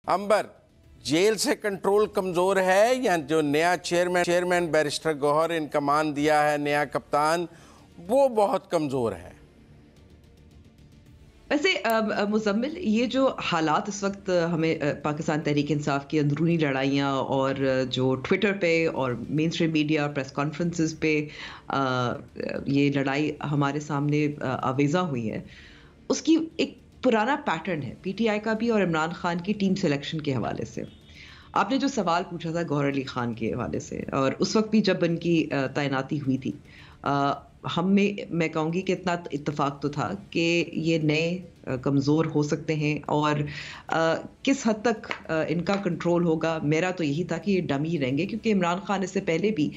अंबर, jail से control कमज़ोर है या जो नया चेयरमैन बैरिस्टर गौहर इन कमान दिया है, नया कप्तान, वो बहुत कमज़ोर है? वैसे मुज़म्मिल, ये जो हालात इस वक्त हमें पाकिस्तान तहरीक इंसाफ की अंदरूनी लड़ाइयाँ और जो ट्विटर पे और main stream media press conferences पे ये लड़ाई हमारे सामने आवेज़ा हुई है, उसकी एक पुराना पैटर्न है पीटीआई का भी और इमरान खान की टीम सिलेक्शन के हवाले से। आपने जो सवाल पूछा था गौहर अली खान के हवाले से, और उस वक्त भी जब इनकी तैनाती हुई थी, हम में मैं कहूँगी कि इतना इत्तेफाक तो था कि ये नए कमज़ोर हो सकते हैं और किस हद तक इनका कंट्रोल होगा। मेरा तो यही था कि ये डमी रहेंगे, क्योंकि इमरान खान इससे पहले भी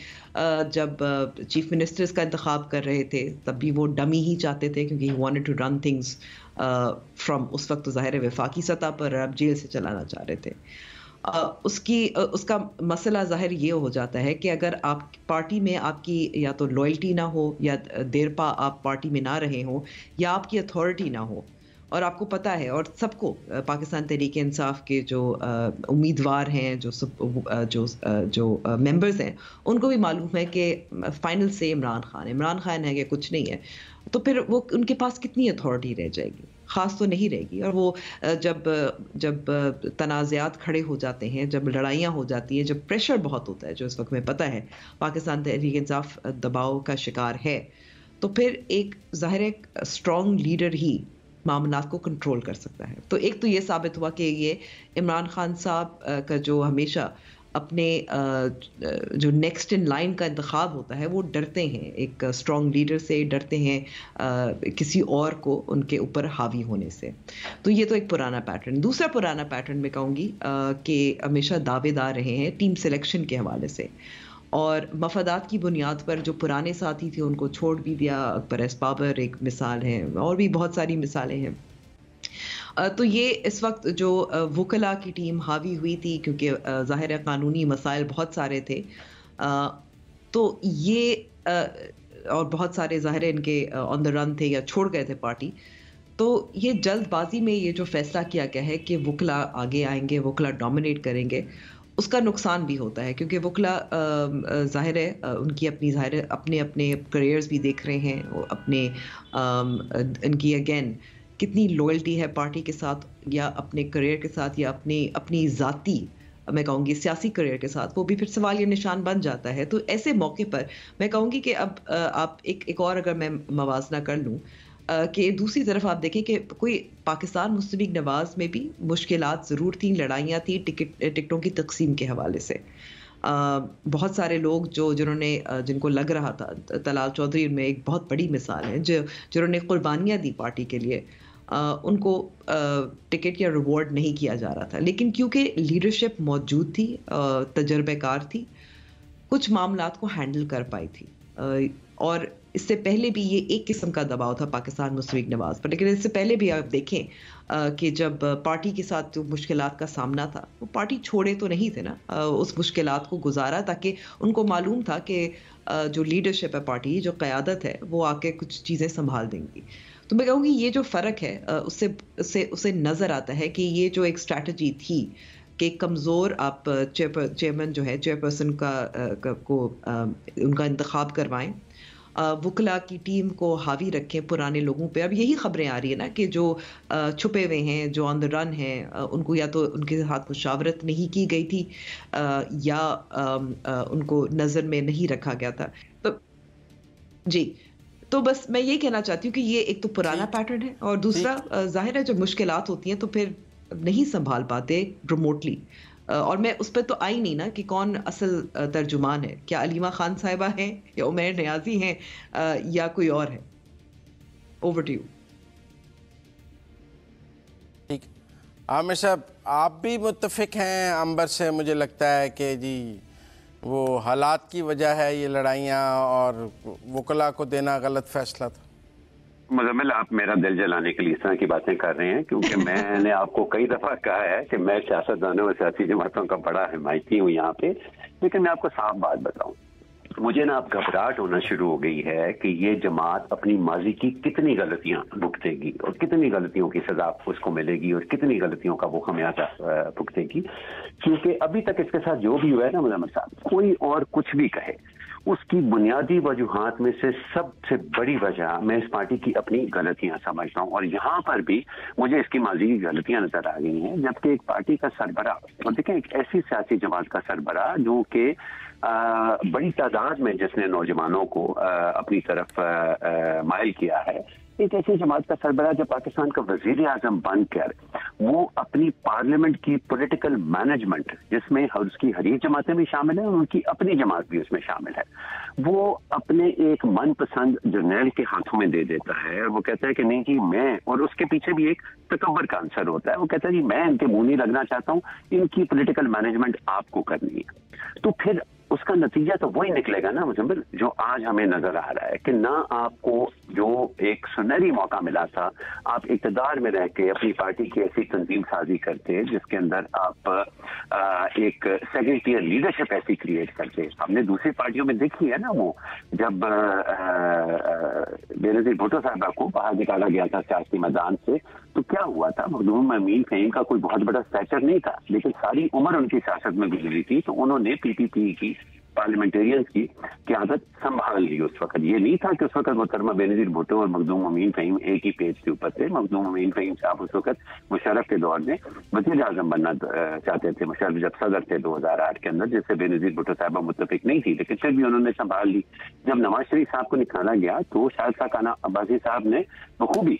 जब चीफ मिनिस्टर्स का इंतखाब कर रहे थे तब भी वो डमी ही चाहते थे, क्योंकि he wanted to run things from, उस वक्त तो ज़ाहिर है वफाकी सतह पर, अब जेल से चलाना चाह रहे थे। उसका मसला ज़ाहिर ये हो जाता है कि अगर आप पार्टी में आपकी या तो लॉयल्टी ना हो या देरपा आप पार्टी में ना रहे हो या आपकी अथॉरिटी ना हो, और आपको पता है और सबको पाकिस्तान तहरीक इंसाफ के जो उम्मीदवार हैं, जो मेंबर्स हैं, उनको भी मालूम है कि फाइनल से इमरान खान है कि कुछ नहीं है, तो फिर वो उनके पास कितनी अथॉरिटी रह जाएगी? ख़ास तो नहीं रहेगी। और वो जब तनाज़ात खड़े हो जाते हैं, जब लड़ाइयाँ हो जाती हैं, जब प्रेशर बहुत होता है, जो इस वक्त में पता है पाकिस्तान तहरीक इंसाफ दबाव का शिकार है, तो फिर एक ज़ाहिर एक स्ट्रॉन्ग लीडर ही मामलात को कंट्रोल कर सकता है। तो एक तो ये साबित हुआ कि ये इमरान खान साहब का जो हमेशा अपने जो नेक्स्ट इन लाइन का इंतखाब होता है, वो डरते हैं एक स्ट्रॉन्ग लीडर से, डरते हैं किसी और को उनके ऊपर हावी होने से। तो ये तो एक पुराना पैटर्न। दूसरा पुराना पैटर्न मैं कहूँगी कि हमेशा दावेदार रहे हैं टीम सिलेक्शन के हवाले से, और मफादात की बुनियाद पर जो पुराने साथी थे उनको छोड़ भी दिया। अकबर एस बाबर एक मिसाल है, और भी बहुत सारी मिसालें हैं। तो ये इस वक्त जो वकला की टीम हावी हुई थी, क्योंकि ज़ाहिर है कानूनी मसाइल बहुत सारे थे, तो ये और बहुत सारे ज़ाहिर है इनके ऑन द रन थे या छोड़ गए थे पार्टी। तो ये जल्दबाजी में ये जो फैसला किया गया है कि वकला आगे आएंगे, वकला डोमिनेट करेंगे, उसका नुकसान भी होता है, क्योंकि वकला ज़ाहिर है उनकी अपनी ज़ाहिर है अपने करियर्स भी देख रहे हैं, वो अपने इनकी अगेन कितनी लॉयल्टी है पार्टी के साथ या अपने करियर के साथ या अपनी ज़ाती मैं कहूँगी सियासी करियर के साथ, वो भी फिर सवाल ये निशान बन जाता है। तो ऐसे मौके पर मैं कहूँगी कि अब आप एक और अगर मैं मवाजना कर लूँ कि दूसरी तरफ आप देखें कि कोई पाकिस्तान मुस्लिम लीग नवाज़ में भी मुश्किलात ज़रूर थी, लड़ाइयाँ थी टिकटों की तकसीम के हवाले से। बहुत सारे लोग जिनको लग रहा था, तलाल चौधरी में एक बहुत बड़ी मिसाल है, जिन्होंने कुर्बानियाँ दी पार्टी के लिए, उनको टिकट या रिवॉर्ड नहीं किया जा रहा था, लेकिन क्योंकि लीडरशिप मौजूद थी, तजर्बेकार थी, कुछ मामलात को हैंडल कर पाई थी। और इससे पहले भी ये एक किस्म का दबाव था पाकिस्तान मुस्लिम लीग नवाज़ पर, लेकिन इससे पहले भी आप देखें कि जब पार्टी के साथ जो मुश्किलात का सामना था, वो पार्टी छोड़े तो नहीं थे ना, उस मुश्किलात को गुजारा, ताकि उनको मालूम था कि जो लीडरशिप है पार्टी, जो क़यादत है, वो आके कुछ चीज़ें संभाल देंगी। तो मैं कहूँगी ये जो फ़र्क है उससे नज़र आता है कि ये जो एक स्ट्रैटेजी थी कि कमज़ोर आप चेयरपर्सन को उनका इंतखाब करवाएं, वकला की टीम को हावी रखें पुराने लोगों पे। अब यही खबरें आ रही है ना कि जो छुपे हुए हैं, जो ऑन द रन हैं, उनको या तो उनके साथ मुशावरत नहीं की गई थी या उनको नज़र में नहीं रखा गया था। तो जी, तो बस मैं ये कहना चाहती हूँ कि ये एक तो पुराना पैटर्न है, और दूसरा ज़ाहिर है जब मुश्किलात होती हैं तो फिर नहीं संभाल पाते रिमोटली। और मैं उस पर तो आई नहीं ना कि कौन असल तर्जुमान है, क्या अलीमा खान साहिबा हैं या उमैर नियाज़ी हैं या कोई और है। Over to you. ठीक, आमिर साहब, आप भी मुत्तफिक हैं अंबर से? मुझे लगता है कि जी वो हालात की वजह है ये लड़ाइयाँ, और वकला को देना गलत फैसला था। मुज़म्मिल, आप मेरा दिल जलाने के लिए इस तरह की बातें कर रहे हैं, क्योंकि मैंने आपको कई दफ़ा कहा है कि मैं सियासतदानों और सियासी जमातों का बड़ा हिमायती हूँ यहाँ पे। लेकिन मैं आपको साफ बात बताऊँ, مجھے نا اب گھبراہٹ ہونا شروع ہو گئی ہے کہ یہ جماعت اپنی ماضی کی کتنی غلطیاں بھگتے گی اور کتنی غلطیوں کی سزا اس کو ملے گی اور کتنی غلطیوں کا وہ خمیازہ بھگتے گی، کیونکہ ابھی تک اس کے ساتھ جو بھی ہوا ہے نا مزمل صاحب، کوئی اور کچھ بھی کہے، اس کی بنیادی وجوہات میں سے سب سے بڑی وجہ میں اس پارٹی کی اپنی غلطیاں سمجھتا ہوں، اور یہاں پر بھی مجھے اس کی ماضی کی غلطیاں نظر آ گئی ہیں، جبکہ ایک پارٹی کا سربراہ، اور دیکھیں ایک ایسی سیاسی جماعت کا سربراہ جو کہ بڑی تعداد میں جس نے نوجوانوں کو اپنی طرف مائل کیا ہے، ایک ایسی جماعت کا سربراہ جو پاکستان کا وزیر اعظم بن کر وہ اپنی پارلیمنٹ کی پولیٹیکل مینجمنٹ، جس میں اس کی حریف جماعتیں بھی شامل ہیں اور ان کی اپنی جماعت بھی اس میں شامل ہے، وہ اپنے ایک من پسند جرنیل کے ہاتھوں میں دے دیتا ہے، اور وہ کہتا ہے کہ نہیں جی میں، اور اس کے پیچھے بھی ایک تکبر کا عنصر ہوتا ہے، وہ کہتا ہے جی میں ان کے منہ نہیں لگنا چاہتا ہوں، ان کی پولیٹیکل مینجمنٹ آپ کو کرنی ہے، تو پھر اس کا نتیجہ تو وہی نکلے گا نا مزمل، جو آج ہمیں نظر آ رہا ہے کہ نہ آپ کو جو ایک سنہری موقع ملا تھا، آپ اقتدار میں رہ کے اپنی پارٹی کی ایسی تنظیم سازی کرتے جس کے اندر آپ ایک سیکنڈ ٹیئر لیڈرشپ ایسی کریٹ کرتے، ہم نے دوسری پارٹیوں میں دیکھی ہے نا، وہ جب بینظیر بھٹو صاحبہ کو باہر نکالا گیا تھا سیاسی میدان سے، تو کیا ہوا تھا، مخدوم امین فہیم کا کوئی بہت بڑا اسٹیچر نہیں تھا، لیکن ساری عمر ان کی سیاست میں گزری تھی، تو انہوں نے پی پی پی کی پارلیمنٹیرینز کی قیادت سنبھال لی اس وقت۔ یہ نہیں تھا کہ اس وقت محترمہ بینظیر بھٹو اور مخدوم امین فہیم ایک ہی پیج کے اوپر تھے، مخدوم امین فہیم صاحب اس وقت مشرف کے دور میں وزیر اعظم بننا چاہتے تھے، مشرف جب صدر تھے 2008 کے اندر، جس سے بینظیر بھٹو صاحبہ متفق نہیں تھی، لیکن پھر بھی انہوں نے سنبھال لی۔ جب نواز شریف صاحب کو نکالا گیا تو شاہد خاقان عباسی صاحب نے بخوبی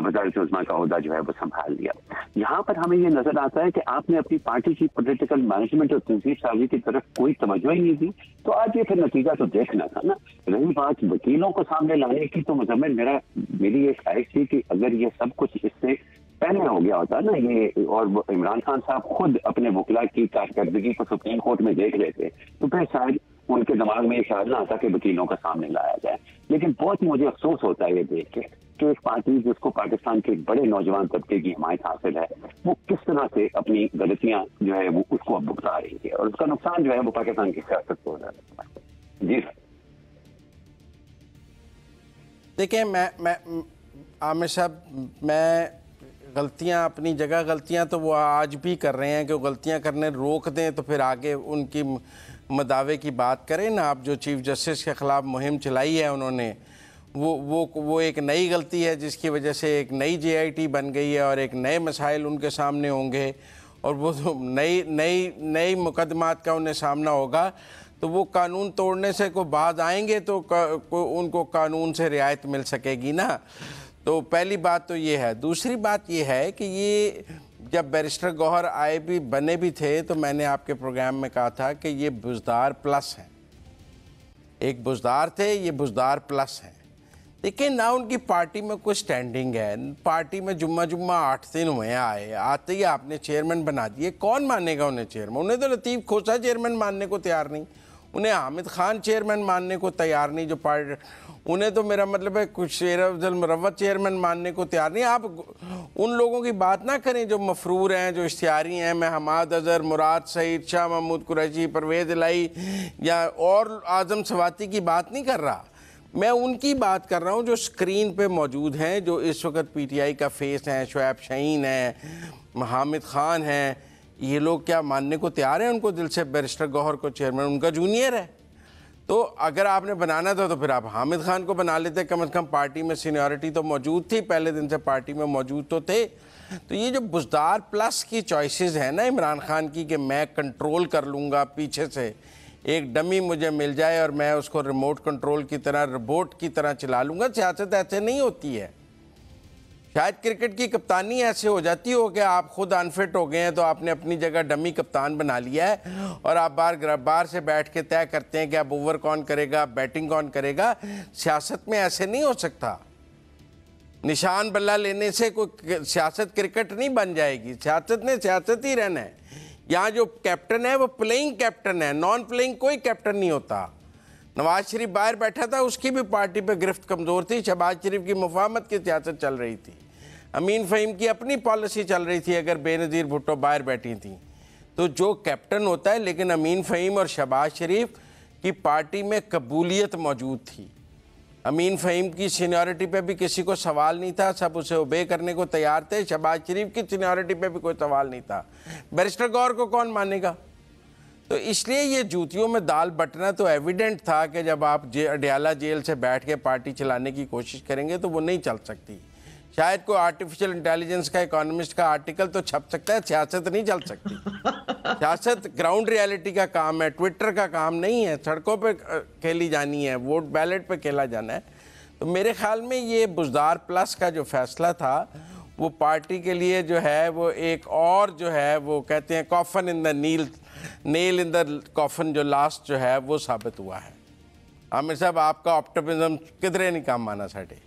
وزارت عظمیٰ کا عہدہ جو ہے وہ سنبھال لیا۔ یہاں پر ہمیں یہ نظر آتا ہے کہ آپ نے اپنی پارٹی کی پولیٹیکل مینجمنٹ اور تنظیم سازی کی طرف کوئی توجہ ہی نہیں دی، تو آج یہ پھر نتیجہ تو دیکھنا تھا نا۔ رہی بات وکیلوں کو سامنے لانے کی، تو مزمل میری یہ خواہش تھی کہ اگر یہ سب کچھ اس سے پہلے ہو گیا ہوتا نا یہ، اور عمران خان صاحب خود اپنے وکلا کی کارکردگی کو سپریم کورٹ میں دیکھ لیتے، تو پھر شاید ان کے دماغ میں یہ خیال نہ آتا کہ وکیلوں کا سامنے لایا جائے۔ لیکن بہت ہی مجھے افسوس ہوتا ہے یہ دیکھ کے کہ ایک پارٹی جس کو پاکستان کے بڑے نوجوان طبقے کی حمایت حاصل ہے، وہ کس طرح سے اپنی غلطیاں جو ہے وہ اس کو اب بھگتا رہی ہے، اور اس کا نقصان جو ہے وہ پاکستان کی سیاست کو ہو رہا ہے۔ جی سر دیکھیں، میں عامر صاحب، میں غلطیاں اپنی جگہ، غلطیاں تو وہ آج بھی کر رہے ہیں، کہ وہ غلطیاں کرنے روک دیں تو پھر آگے ان کی مداوے کی بات کریں نا۔ آپ جو چیف جسٹس کے خلاف مہم چلائی ہے انہوں نے، وہ ایک نئی غلطی ہے جس کی وجہ سے ایک نئی جے آئی ٹی بن گئی ہے، اور ایک نئے مسائل ان کے سامنے ہوں گے، اور وہ نئی مقدمات کا انہیں سامنا ہوگا، تو وہ قانون توڑنے سے کوئی بعد آئیں گے تو ان کو قانون سے رعایت مل سکے گی نا۔ تو پہلی بات تو یہ ہے۔ دوسری بات یہ ہے کہ یہ جب بیرسٹر گوہر آئے بھی بنے بھی تھے، تو میں نے آپ کے پروگرام میں کہا تھا کہ یہ بزدار پلس ہیں، ایک بزدار تھے، یہ بزدار پلس ہیں۔ دیکھیں نہ ان کی پارٹی میں کوئی سٹینڈنگ ہے، پارٹی میں جمعہ 8 دن ہوئے آئے، آتے ہی آپ نے چیئرمین بنا دیے، کون مانے گا انہیں چیئرمین؟ انہیں تو لطیف کھوسہ چیئرمین ماننے کو تیار نہیں، انہیں حامد خان چیئرمین ماننے کو تیار نہیں، جو پارٹی انہیں تو میرا مطلب ہے کچھ شیر افضل مروت چیئرمین ماننے کو تیار نہیں۔ آپ ان لوگوں کی بات نہ کریں جو مفرور ہیں، جو اشتہاری ہیں۔ میں حماد اظہر، مراد سعید، شاہ محمود قریشی، پرویز الہی یا اور اعظم سواتی کی بات نہیں کر رہا، میں ان کی بات کر رہا ہوں جو سکرین پہ موجود ہیں، جو اس وقت پی ٹی آئی کا فیس ہیں، شعیب شاہین ہیں، حامد خان ہیں۔ یہ لوگ کیا ماننے کو تیار ہیں ان کو دل سے بیرسٹر گوہر کو چیئرمین؟ ان کا جونیئر ہے۔ تو اگر آپ نے بنانا تھا تو پھر آپ حامد خان کو بنا لیتے، کم از کم پارٹی میں سینیورٹی تو موجود تھی، پہلے دن سے پارٹی میں موجود تو تھے۔ تو یہ جو بزدار پلس کی چوائسز ہیں نا عمران خان کی، کہ میں کنٹرول کر لوں گا پیچھے سے، ایک ڈمی مجھے مل جائے اور میں اس کو ریموٹ کنٹرول کی طرح، روبوٹ کی طرح چلا لوں گا، سیاست ایسے نہیں ہوتی ہے۔ شاید کرکٹ کی کپتانی ایسے ہو جاتی ہو کہ آپ خود انفٹ ہو گئے ہیں تو آپ نے اپنی جگہ ڈمی کپتان بنا لیا ہے، اور آپ بار سے بیٹھ کے طے کرتے ہیں کہ اب اوور کون کرے گا، بیٹنگ کون کرے گا۔ سیاست میں ایسے نہیں ہو سکتا۔ نشان بلہ لینے سے کوئی سیاست کرکٹ نہیں بن جائے گی، سیاست نے سیاست ہی رہنا ہے۔ یہاں جو کیپٹن ہے وہ پلینگ کیپٹن ہے، نان پلینگ کوئی کیپٹن نہیں ہوتا۔ نواز شریف باہر بیٹھا تھا، اس کی بھی پارٹی پہ گرفت کمزور تھی، شہباز شریف کی مفاہمت کی سیاست چل رہی تھی، امین فہیم کی اپنی پالیسی چل رہی تھی، اگر بے نظیر بھٹو باہر بیٹھی تھیں۔ تو جو کیپٹن ہوتا ہے، لیکن امین فہیم اور شہباز شریف कि पार्टी में कबूलियत मौजूद थी। अमीन फ़हीम की सीनियरिटी पे भी किसी को सवाल नहीं था, सब उसे ओबे करने को तैयार थे। शहबाज शरीफ की सीनियरिटी पे भी कोई सवाल नहीं था। बैरिस्टर गौर को कौन मानेगा? तो इसलिए ये जूतियों में दाल बटना तो एविडेंट था कि जब आप अडयाला जेल से बैठ के पार्टी चलाने की कोशिश करेंगे तो वो नहीं चल सकती। शायद कोई आर्टिफिशियल इंटेलिजेंस का इकोनॉमिस्ट का आर्टिकल तो छप सकता है, सियासत नहीं चल सकती। सियासत ग्राउंड रियलिटी का काम है, ट्विटर का काम नहीं है। सड़कों पे खेली जानी है, वोट बैलेट पे खेला जाना है। तो मेरे ख्याल में ये बुज़दार प्लस का जो फैसला था वो पार्टी के लिए जो है वो एक और जो है वो कहते हैं coffin in the nail in the coffin जो लास्ट जो है वो साबित हुआ है। आमिर साहब, आपका ऑप्टिमिज्म किधरे नहीं काम आना साढ़े।